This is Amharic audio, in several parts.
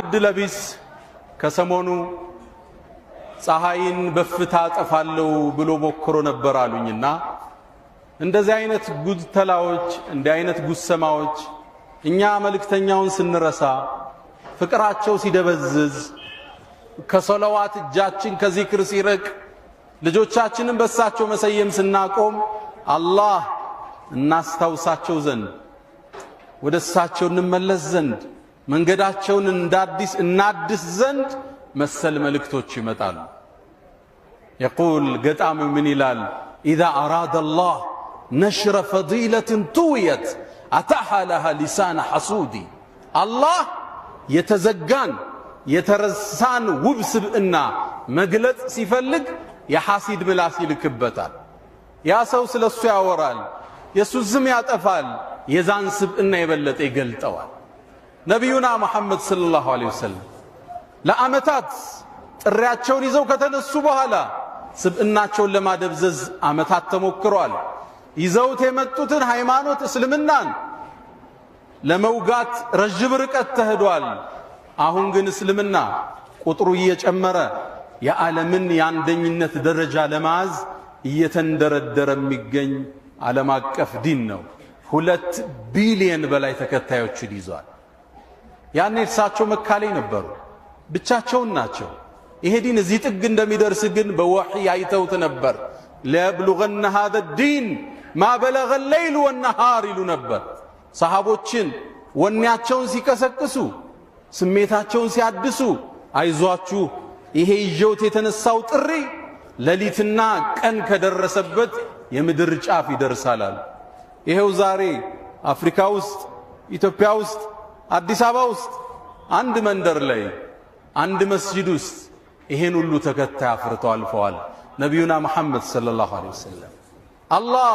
ድለቢስ ከሰሞኑ ፀሐይን በፍታ ጠፋለው ብሎ ሞክሮ ነበር አሉኝና እንደዚህ አይነት ጉድተላዎች እንደ አይነት ጉሰማዎች እኛ መልእክተኛውን ስንረሳ ፍቅራቸው ሲደበዝዝ ከሶላዋት እጃችን ከዚክር ሲርቅ ልጆቻችንን በሳቸው መሰየም ስናቆም አላህ እናስታውሳቸው ዘንድ ወደሳቸው እንመለስ ዘንድ መንገዳቸውን እናድስ ዘንድ መሰል መልእክቶች ይመጣሉ። يقول ገጣሚ ምን ይላል إذا أراد الله نشر فضيلة طويت أتاها لها لسان حسودي الله يتزجان يترسان وبسبئنا مجلت ሲፈልግ የሐሲድ ምላስ ይልክበታል። ያ ሰው ስለሱ ያወራል፣ የሱ ዝም ያጠፋል፣ የዛን ስብዕና የበለጠ ይገልጠዋል። ነቢዩና መሐመድ ሰለላሁ ዐለይሂ ወሰለም ለዓመታት ጥሪያቸውን ይዘው ከተነሱ በኋላ ስብዕናቸውን ለማደብዘዝ ዓመታት ተሞክሯል። ይዘውት የመጡትን ሃይማኖት እስልምናን ለመውጋት ረጅም ርቀት ተሄዷል። አሁን ግን እስልምና ቁጥሩ እየጨመረ የዓለምን የአንደኝነት ደረጃ ለማዝ እየተንደረደረ የሚገኝ ዓለም አቀፍ ዲን ነው። 2 ቢሊየን በላይ ተከታዮችን ይዟል። ያኔ እርሳቸው መካ ላይ ነበሩ፣ ብቻቸውን ናቸው። ይሄ ዲን እዚህ ጥግ እንደሚደርስ ግን በወህይ አይተውት ነበር። ለብሉገነ هذا الدين ما بلغ الليل والنهار ይሉ ነበር። ሰሃቦችን ወኔያቸውን ሲቀሰቅሱ ስሜታቸውን ሲያድሱ አይዟችሁ ይሄ ይዤውት የተነሳው ጥሪ ሌሊትና ቀን ከደረሰበት የምድር ጫፍ ይደርሳል። ይሄው ዛሬ አፍሪካ ውስጥ ኢትዮጵያ ውስጥ አዲስ አበባ ውስጥ አንድ መንደር ላይ አንድ መስጂድ ውስጥ ይሄን ሁሉ ተከታይ አፍርተው አልፈዋል። ነቢዩና መሐመድ ሰለላሁ ዐለይሂ ወሰለም አላህ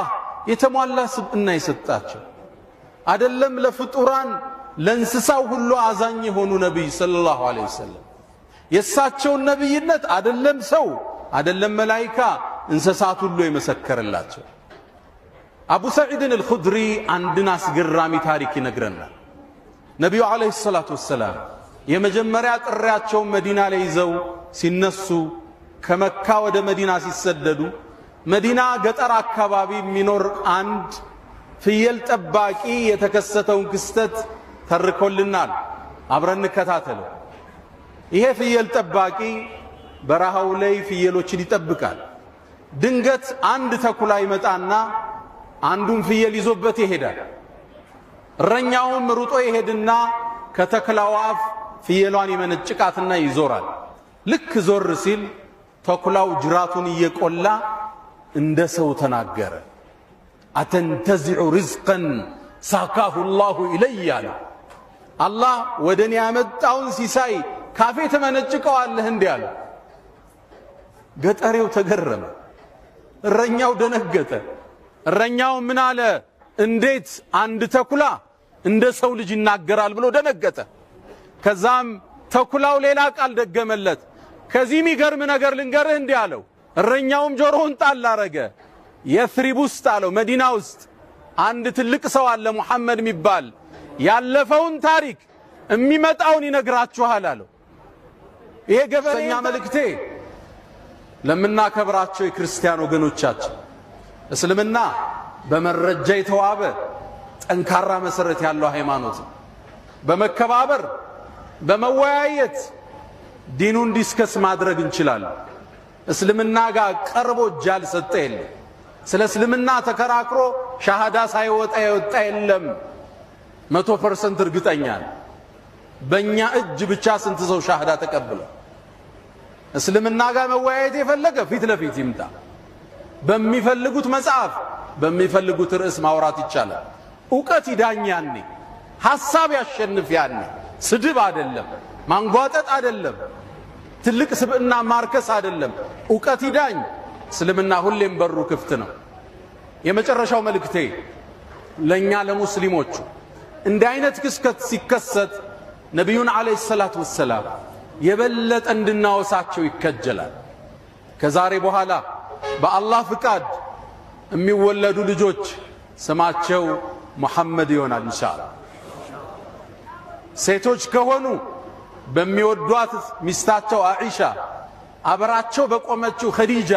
የተሟላ ስብዕና የሰጣቸው አይደለም ለፍጡራን ለእንስሳው ሁሉ አዛኝ የሆኑ ነቢይ ሰለላሁ ዐለይሂ ወሰለም የሳቸውን ነቢይነት አይደለም ሰው አይደለም መላእክታ እንስሳት ሁሉ የመሰከረላቸው። አቡ ሰዒድ አልኹድሪ አንድን አስገራሚ ታሪክ ይነግረናል። ነቢዩ ዐለይሂ ሰላቱ ወሰላም የመጀመሪያ ጥሪያቸውን መዲና ላይ ይዘው ሲነሱ ከመካ ወደ መዲና ሲሰደዱ መዲና ገጠር አካባቢ የሚኖር አንድ ፍየል ጠባቂ የተከሰተውን ክስተት ተርኮልናል። አብረን እንከታተለው። ይሄ ፍየል ጠባቂ በረሃው ላይ ፍየሎችን ይጠብቃል። ድንገት አንድ ተኩላ ይመጣና አንዱን ፍየል ይዞበት ይሄዳል። እረኛውም ሩጦ ይሄድና ከተኩላው አፍ ፍየሏን ይመነጭቃትና ይዞራል። ልክ ዞር ሲል ተኩላው ጅራቱን እየቆላ እንደ ሰው ተናገረ። አተንተዚዑ ሪዝቀን ሳካሁ ላሁ ኢለይ አለ። አላህ ወደኔ ያመጣውን ሲሳይ ካፌ ተመነጭቀዋለህ እንዲህ አለ። ገጠሬው ተገረመ፣ እረኛው ደነገጠ። እረኛው ምን አለ? እንዴት አንድ ተኩላ እንደ ሰው ልጅ ይናገራል ብሎ ደነገጠ። ከዛም ተኩላው ሌላ ቃል ደገመለት። ከዚህ የሚገርም ነገር ልንገርህ እንዲህ አለው። እረኛውም ጆሮውን ጣል አረገ። የትሪብ ውስጥ አለው መዲና ውስጥ አንድ ትልቅ ሰው አለ ሙሐመድ የሚባል ያለፈውን ታሪክ የሚመጣውን ይነግራችኋል አለው። ይሄ ገበሬኛ መልእክቴ ለምናከብራቸው የክርስቲያን ወገኖቻችን እስልምና በመረጃ የተዋበ ጠንካራ መሰረት ያለው ሃይማኖት ነው። በመከባበር በመወያየት ዲኑን ዲስከስ ማድረግ እንችላለን። እስልምና ጋር ቀርቦ እጅ ያልሰጠ የለም። ስለ እስልምና ተከራክሮ ሻሃዳ ሳይወጣ የወጣ የለም። 100% እርግጠኛ ነኝ። በእኛ እጅ ብቻ ስንት ሰው ሻሃዳ ተቀብለ? እስልምና ጋር መወያየት የፈለገ ፊት ለፊት ይምጣ። በሚፈልጉት መጽሐፍ በሚፈልጉት ርዕስ ማውራት ይቻላል። ዕውቀት ይዳኝ ያኔ፣ ሐሳብ ያሸንፍ ያኔ። ስድብ አይደለም፣ ማንጓጠጥ አይደለም፣ ትልቅ ስብዕና ማርከስ አይደለም። ዕውቀት ይዳኝ። እስልምና ሁሌም በሩ ክፍት ነው። የመጨረሻው መልእክቴ ለኛ ለሙስሊሞቹ እንዲህ አይነት ክስተት ሲከሰት ነቢዩን ዐለይሂ ሰላቱ ወሰላም የበለጠ እንድናወሳቸው ይከጀላል። ከዛሬ በኋላ በአላህ ፍቃድ የሚወለዱ ልጆች ስማቸው መሐመድ ይሆናል ኢንሻአላህ። ሴቶች ከሆኑ በሚወዷት ሚስታቸው አኢሻ አብራቸው በቆመችው ኸዲጃ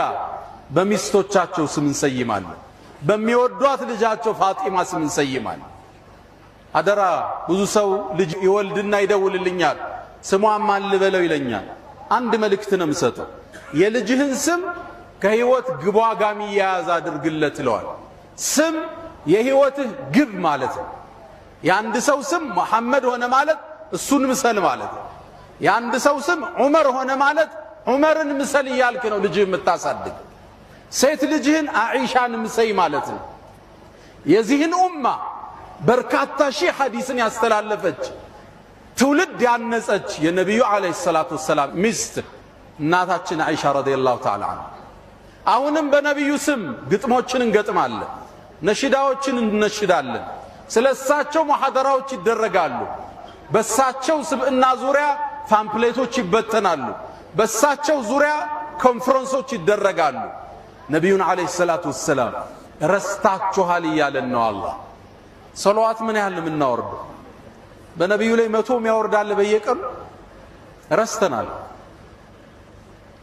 በሚስቶቻቸው ስም እንሰይማለን። በሚወዷት ልጃቸው ፋጢማ ስም እንሰይማለን። አደራ ብዙ ሰው ልጅ ይወልድና ይደውልልኛል ስሟን ማን ልበለው ይለኛል። አንድ መልእክት ነው የምሰጠው፣ የልጅህን ስም ከህይወት ግቧ ጋር የሚያያዝ አድርግለት ይለዋል። ስም የህይወትህ ግብ ማለት ነው። የአንድ ሰው ስም መሐመድ ሆነ ማለት እሱን ምሰል ማለት ነው። የአንድ ሰው ስም ዑመር ሆነ ማለት ዑመርን ምሰል እያልክ ነው ልጅህ የምታሳድግ። ሴት ልጅህን አኢሻን ምሰይ ማለት ነው። የዚህን ኡማ በርካታ ሺህ ሐዲስን ያስተላለፈች ትውልድ ያነጸች የነቢዩ ዓለይሂ ሰላቱ ወሰላም ሚስት እናታችን አኢሻ ረዲየላሁ ተዓላ ዐንሃ። አሁንም በነቢዩ ስም ግጥሞችን እንገጥማለን፣ ነሽዳዎችን እንነሽዳለን። ስለ እሳቸው ሙሐደራዎች ይደረጋሉ። በእሳቸው ስብዕና ዙሪያ ፓምፕሌቶች ይበተናሉ። በእሳቸው ዙሪያ ኮንፈረንሶች ይደረጋሉ። ነቢዩን ዓለይሂ ሰላቱ ወሰላም ረስታችኋል እያለን ነው አላህ። ሰለዋት ምን ያህል የምናወርደው? በነቢዩ ላይ 100 የሚያወርዳል በየቀኑ። ረስተናል።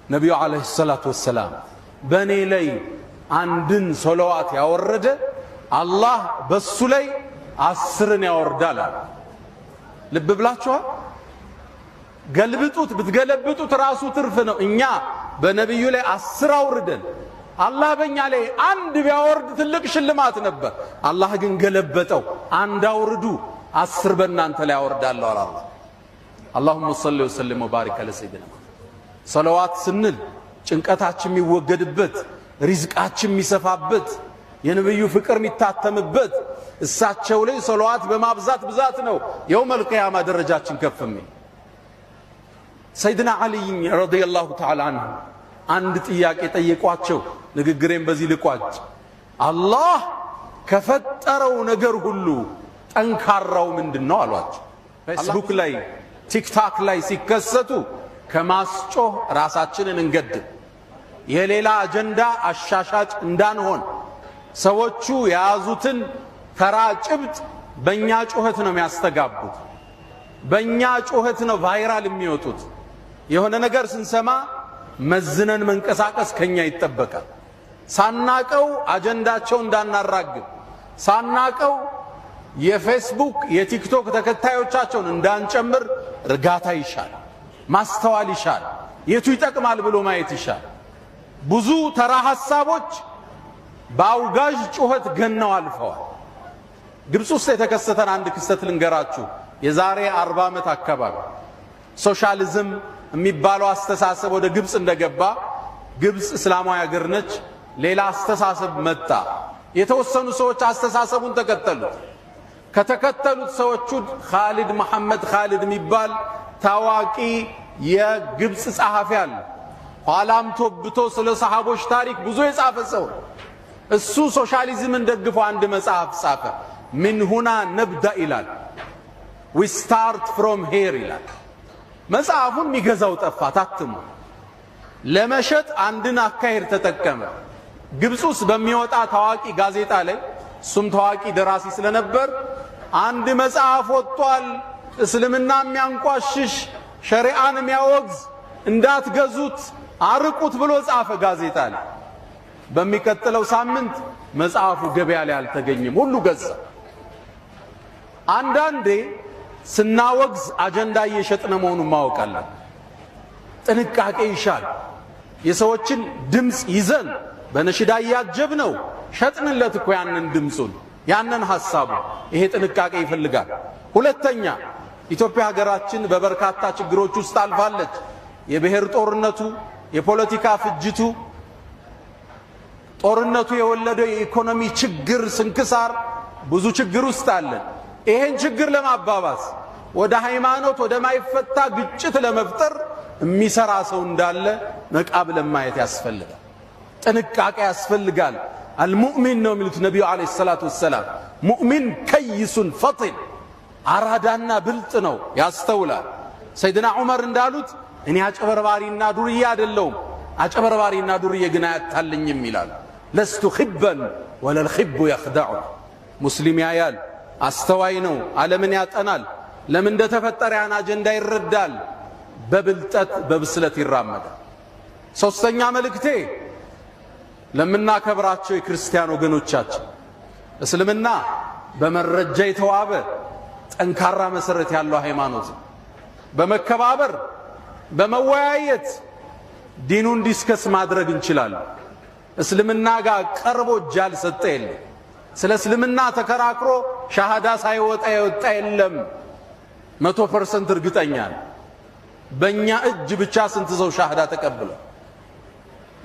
ነቢዩ ዓለይሂ ሰላቱ ወሰላም በእኔ ላይ አንድን ሰለዋት ያወረደ አላህ በሱ ላይ 10ን ያወርዳል። ልብ ብላችኋል? ገልብጡት፣ ብትገለብጡት ራሱ ትርፍ ነው። እኛ በነቢዩ ላይ 10 አውርደን አላህ በእኛ ላይ አንድ ቢያወርድ ትልቅ ሽልማት ነበር። አላህ ግን ገለበጠው። አንድ አውርዱ 10 በእናንተ ላይ ያወርዳለሁ አለ አላህ። አላሁመ ሰሊ ወሰለም ወባሪክ አለ ሰይድና። ሰለዋት ስንል ጭንቀታችን የሚወገድበት፣ ሪዝቃችን የሚሰፋበት፣ የነብዩ ፍቅር የሚታተምበት እሳቸው ላይ ሰለዋት በማብዛት ብዛት ነው የውመል ቂያማ ደረጃችን ከፍ የሚል። ሰይድና ዓሊ ረዲየላሁ ተዓላ ዐንሁ አንድ ጥያቄ ጠየቋቸው። ንግግሬን በዚህ ልቋጭ። አላህ ከፈጠረው ነገር ሁሉ ጠንካራው ምንድነው አሏቸው። ፌስቡክ ላይ ቲክታክ ላይ ሲከሰቱ ከማስጮህ ራሳችንን እንገድብ፣ የሌላ አጀንዳ አሻሻጭ እንዳንሆን። ሰዎቹ የያዙትን ተራ ጭብጥ በእኛ ጩኸት ነው የሚያስተጋቡት፣ በእኛ ጩኸት ነው ቫይራል የሚወጡት። የሆነ ነገር ስንሰማ መዝነን መንቀሳቀስ ከኛ ይጠበቃል። ሳናቀው አጀንዳቸው እንዳናራግብ፣ ሳናቀው የፌስቡክ የቲክቶክ ተከታዮቻቸውን እንዳንጨምር እርጋታ ይሻል፣ ማስተዋል ይሻል፣ የቱ ይጠቅማል ብሎ ማየት ይሻል። ብዙ ተራ ሐሳቦች በአውጋዥ ጩኸት ገነው አልፈዋል። ግብፅ ውስጥ የተከሰተን አንድ ክስተት ልንገራችሁ። የዛሬ 40 ዓመት አካባቢ ሶሻሊዝም የሚባለው አስተሳሰብ ወደ ግብፅ እንደገባ፣ ግብፅ እስላማዊ ሀገር ነች፣ ሌላ አስተሳሰብ መጣ። የተወሰኑ ሰዎች አስተሳሰቡን ተከተሉት። ከተከተሉት ሰዎቹ ኻሊድ መሐመድ ኻሊድ የሚባል ታዋቂ የግብፅ ጸሐፊ አለ። ኋላም ተወብቶ ስለ ሰሃቦች ታሪክ ብዙ የጻፈ ሰው። እሱ ሶሻሊዝምን ደግፎ አንድ መጽሐፍ ጻፈ። ምን ሁና ነብዳ ይላል፣ ዊ ስታርት ፍሮም ሄር ይላል። መጽሐፉን የሚገዛው ጠፋ፣ ታትሞ ለመሸጥ አንድን አካሄድ ተጠቀመ። ግብፅ ውስጥ በሚወጣ ታዋቂ ጋዜጣ ላይ፣ እሱም ታዋቂ ደራሲ ስለነበር አንድ መጽሐፍ ወጥቷል፣ እስልምና የሚያንቋሽሽ ሸሪዓን የሚያወግዝ፣ እንዳትገዙት አርቁት ብሎ ጻፈ ጋዜጣ ላይ። በሚቀጥለው ሳምንት መጽሐፉ ገበያ ላይ አልተገኘም፣ ሁሉ ገዛ። አንዳንዴ ስናወግዝ አጀንዳ እየሸጥነ መሆኑን ማወቅ አለን። ጥንቃቄ ይሻል። የሰዎችን ድምፅ ይዘን በነሽዳ እያጀብነው ሸጥንለት እኮ ያንን ድምፁን፣ ያንን ሐሳቡ። ይሄ ጥንቃቄ ይፈልጋል። ሁለተኛ፣ ኢትዮጵያ ሀገራችን በበርካታ ችግሮች ውስጥ አልፋለች። የብሔር ጦርነቱ፣ የፖለቲካ ፍጅቱ፣ ጦርነቱ የወለደው የኢኮኖሚ ችግር ስንክሳር፣ ብዙ ችግር ውስጥ አለን። ይሄን ችግር ለማባባስ ወደ ሃይማኖት ወደ ማይፈታ ግጭት ለመፍጠር የሚሰራ ሰው እንዳለ መቃብለ ማየት ያስፈልጋል። ጥንቃቄ ያስፈልጋል። አልሙእሚን ነው የሚሉት ነቢዩ ዓለይሂ ሰላቱ ወሰላም። ሙእሚን ከይሱን ፈጢን፣ አራዳና ብልጥ ነው፣ ያስተውላል። ሰይድና ዑመር እንዳሉት እኔ አጨበርባሪና ዱርዬ አይደለሁም፣ አጨበርባሪና ዱርዬ ግን አያታልኝም ይላል። ለስቱ ኺበን ወለል ኺቡ የኽደዑ። ሙስሊም ያያል፣ አስተዋይ ነው፣ ዓለምን ያጠናል፣ ለምን እንደተፈጠረ ያን አጀንዳ ይረዳል። በብልጠት በብስለት ይራመዳል። ሶስተኛ መልእክቴ ለምናከብራቸው የክርስቲያን ወገኖቻችን እስልምና በመረጃ የተዋበ ጠንካራ መሰረት ያለው ሃይማኖት በመከባበር በመወያየት ዲኑን ዲስከስ ማድረግ እንችላለን። እስልምና ጋር ቀርቦ እጅ ያልሰጠ የለም። ስለ እስልምና ተከራክሮ ሻሃዳ ሳይወጣ የወጣ የለም። 100% እርግጠኛ ነኝ። በእኛ እጅ ብቻ ስንት ሰው ሻሃዳ ተቀብለ።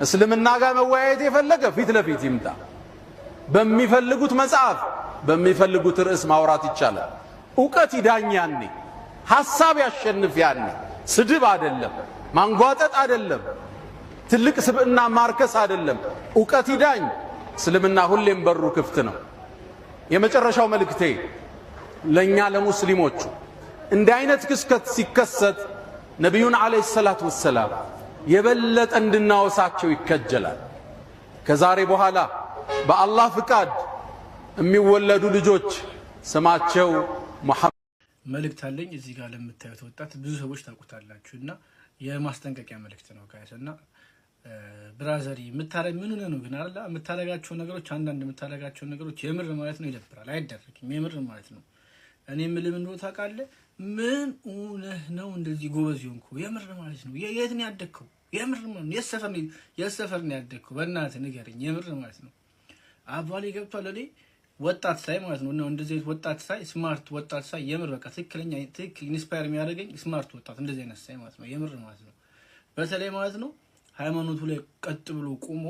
እስልምና ጋር መወያየት የፈለገ ፊት ለፊት ይምጣ። በሚፈልጉት መጽሐፍ በሚፈልጉት ርዕስ ማውራት ይቻላል። ዕውቀት ይዳኝ ያኔ፣ ሐሳብ ያሸንፍ ያኔ። ስድብ አይደለም፣ ማንጓጠጥ አይደለም፣ ትልቅ ስብዕና ማርከስ አይደለም። ዕውቀት ይዳኝ። እስልምና ሁሌም በሩ ክፍት ነው። የመጨረሻው መልእክቴ ለኛ ለሙስሊሞቹ እንዲህ አይነት ክስተት ሲከሰት ነብዩን አለይሂ ሰላቱ ወሰላም የበለጠ እንድናወሳቸው ይከጀላል። ከዛሬ በኋላ በአላህ ፍቃድ የሚወለዱ ልጆች ስማቸው መሐመድ መልእክት አለኝ እዚህ ጋር ለምታዩት ወጣት ብዙ ሰዎች ታውቁታላችሁና የማስጠንቀቂያ መልእክት ነው ጋይስና ብራዘሪ ምን ሆነ ነው ግን አይደል የምታረጋቸው ነገሮች አንዳንድ የምታረጋቸው ነገሮች የምር ማለት ነው ይደብራል። አይደረግም የምር ማለት ነው። እኔ ምን ነው ታውቃለህ ምን ሆነህ ነው እንደዚህ ጎበዝ ይሆንኩ የምር ማለት ነው። የት ነው ያደግከው? የምር ማለት የሰፈር ነው ያደግከው? በእናትህ ንገረኝ የምር ማለት ነው። አባሌ ገብቷል ለኔ ወጣት ሳይ ማለት ነው። እንደዚህ ወጣት ሳይ ስማርት ወጣት ሳይ የምር በቃ ትክክለኛ ኢንስፓየር የሚያደርገኝ ስማርት ወጣት እንደዚህ አይነት ሳይ ማለት ነው የምር ማለት ነው። በተለይ ማለት ነው ሃይማኖቱ ላይ ቀጥ ብሎ ቆሞ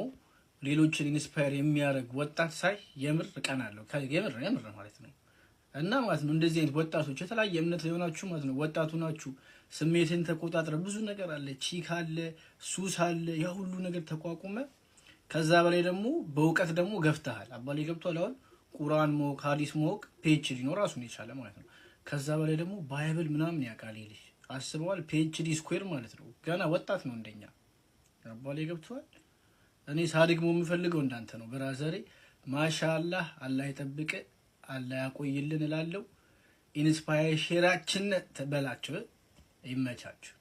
ሌሎችን ኢንስፓየር የሚያደርግ ወጣት ሳይ የምር ቀናለሁ የምር ማለት ነው። እና ማለት ነው እንደዚህ አይነት ወጣቶች የተለያየ እምነት ላይ ሆናችሁ ማለት ነው ወጣቱ ናችሁ ስሜትን ተቆጣጥረ ብዙ ነገር አለ ቺክ አለ ሱስ አለ ያ ሁሉ ነገር ተቋቁመ ከዛ በላይ ደግሞ በእውቀት ደግሞ ገፍተሃል። አባሌ ገብቷል አሁን ቁርአን ሞክ ሐዲስ ሞክ ፒኤችዲ ነው ራሱን የቻለ ማለት ነው። ከዛ በላይ ደግሞ ባይብል ምናምን ያውቃል ይልሽ አስበዋል ፒኤችዲ ስኩዌር ማለት ነው። ገና ወጣት ነው እንደኛ አባሌ ገብቷል። እኔ ሳድግ የምፈልገው እንዳንተ ነው ብራዘሬ። ማሻአላህ አላህ ይጠብቅ አላህ ያቆይልን እላለሁ። ኢንስፓይሬሽናችን ተበላችሁ ይመቻችሁ።